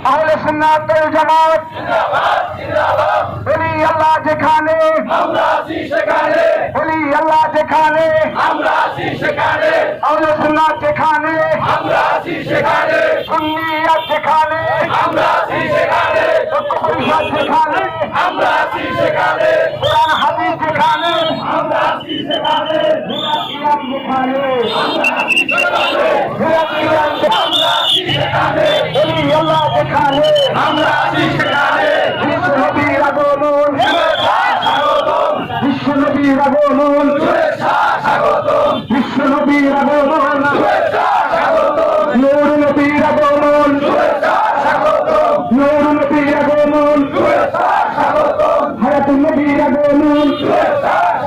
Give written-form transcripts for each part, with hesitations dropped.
আহলে সুন্নাত ওয়াল জামাত ওলি আল্লাহ যেখানে আমরা আছি সেখানে, ওলি আল্লাহ যেখানে আমরা আছি সেখানে, আহলে সুন্নাত যেখানে আমরা আছি সেখানে, সুন্নিয়াত যেখানে আমরা আছি সেখানে, পরিষদ যেখানে আমরা আছি সেখানে, কোরআন হাদিস যেখানে আমরা আছি সেখানে, ইসলাম যেখানে আমরা আছি সেখানে, আমরা আছি সেখানে, ওলি আল্লাহ যেখানে আমরা আছি সেখানে, বিশ্ব নবীর আগমন স্বাগতম, বিশ্ব নবীর আগমন স্বাগতম, বিশ্ব নবীর আগমন স্বাগতম, নূর নবীর আগমন স্বাগতম, নূর নবীর আগমন স্বাগতম, হায়াতুন নবীর আগমন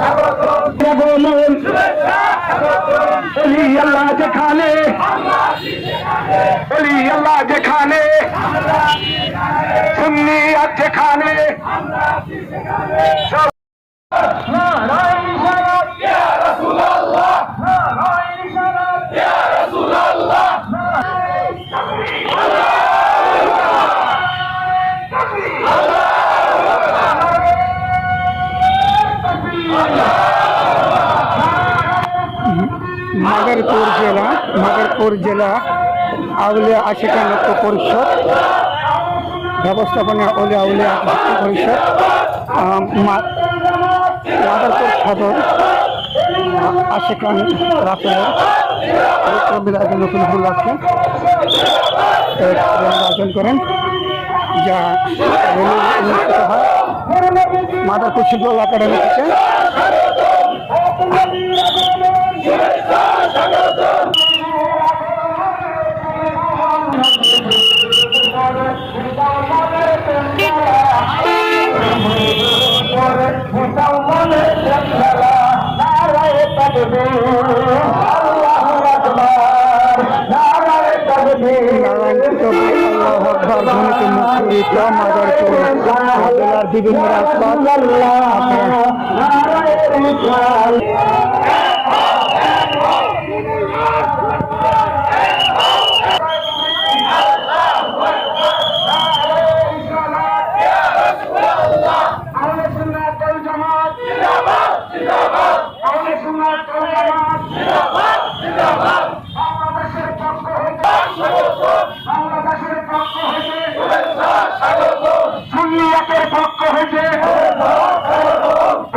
স্বাগতম, আগমন স্বাগতম, ওলি আল্লাহ যেখানে আমরা আছি সেখানে, ওলি আল্লাহ যেখানে আমরা আছি সেখানে, সুন্নিয়াত যেখানে আমরা আছি সেখানে, নারায়ে রিসালাত ইয়া রাসূলুল্লাহ, নারায়ে রিসালাত ইয়া রাসূলুল্লাহ, মাদারপুর জেলা আউলিয়া আশিকান ঐক্য পরিষদ ব্যবস্থাপনা আউলিয়া পরিষদ মাদারপুর সদর আশিকান রাফেলের আয়োজন নতুন ভুল আছে আয়োজন করেন যা অনুষ্ঠিত হয় মাদারপুর শিল্প একাডেমি থেকে। জেলার বিভিন্ন রাজপথ সুন্নিয়াতের পক্ষ হইতে,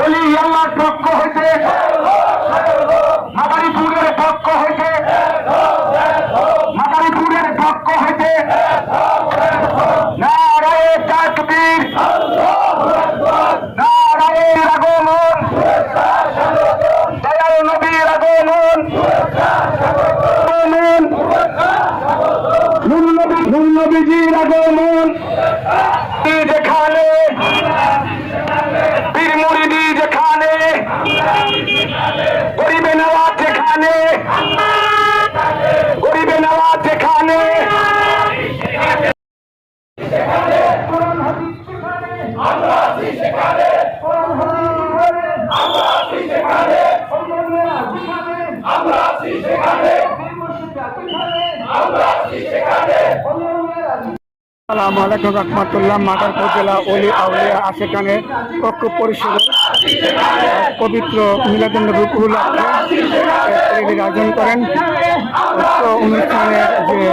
ওলি আল্লাহর পক্ষ হইতে, মাদারীপুরের পক্ষ হইতে, মাদারীপুরের পক্ষ হইতে নারায়ে তাকবীর, নারায়ে আগমন, দয়াল নবীর আগমন, নূর নবীজির আগমন, যেখানে পীর মুরিদি যেখানে, গরিবে নওয়াজ যেখানে, গরিবে নওয়াজ যেখানে, কোরআন হাদিস যেখানে আমরা আছি সেখানে, কোরআন হাদিস আমরা আছি সেখানে, আমরা আছি সেখানে, আমরা আছি সেখানে। আসসালামু আলাইকুম রহমতুল্লাহ। মাদারপুর জেলা ওলি আউলিয়া আশিকানের ঐক্য পরিষদের পবিত্র মিলাদুন্নবী র্যালির আয়োজন করেন। উক্ত অনুষ্ঠানে যে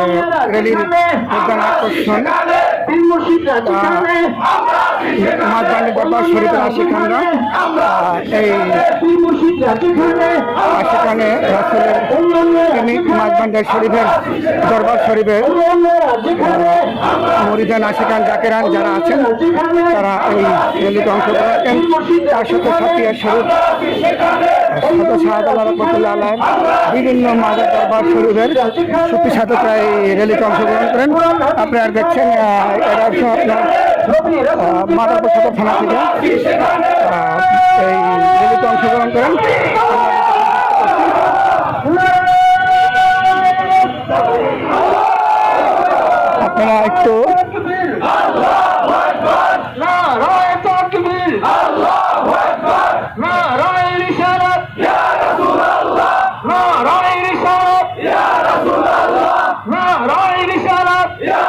র্যালির প্রধান আকর্ষণ মাঝবান্ডি দরবার শরীফের আশিকানরা এই আশিকানে রাসূলের মাঝবান্ডি শরীফের দরবার শরীফের মুরিদান আশিকান জাকেরান যারা আছেন তারা এই র্যালিতে অংশগ্রহণ করেন। তার সাথে সাথিয়া শরীফ রহমতুল্লাহ বিভিন্ন মাজার দরবার শরীফের সুফি সাধকরা এই র্যালিতে অংশগ্রহণ করেন। আপনারা দেখছেন এটা আপনার মাদারপুর সদর থানা থেকে এই র্যালিতে অংশগ্রহণ করেন। আপনারা একটু নারায়ে তাকবীর, আল্লাহু আকবার, নারায়ে রিসালাত ইয়া রাসূলুল্লাহ, নারায়ে রিসালাত ইয়া রাসূলুল্লাহ, নারায়ে রিসালাত ইয়া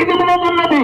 ইতিমধ্যে উন্নতি